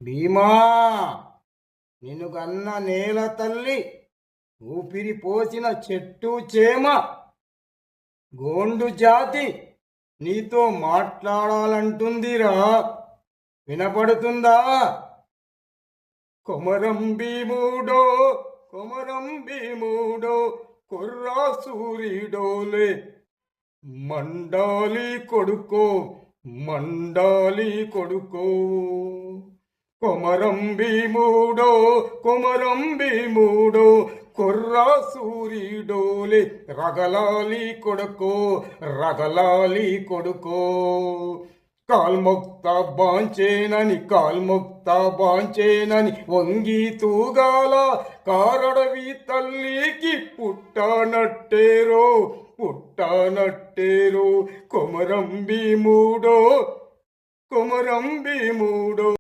భీమా, నిన్ను గన్న నేల తల్లి, ఊపిరి పోసిన చెట్టు చేమ, గోండు జాతి నీతో మాట్లాడాలంటుందిరా. వినపడుతుందా? కొమరం భీముడో, కొమరం భీముడో, కుర్రా సూర్యుడోలే, మండాలి కొడుకో, మండాలి కొడుకో. కొమరం భీముడో, కొమరం భీముడో, కుర్రా సూర్యుడోలే, రగలాలి కొడుకో, రగలాలి కొడుకో. కాల్మొక్త బాంచేనని, కాల్మొక్త బాంచేనని వంగి తూగాల, కారడవి తల్లికి పుట్టనట్టేరో, పుట్టనట్టేరో. కొమరం భీముడో, కొమరం భీముడో.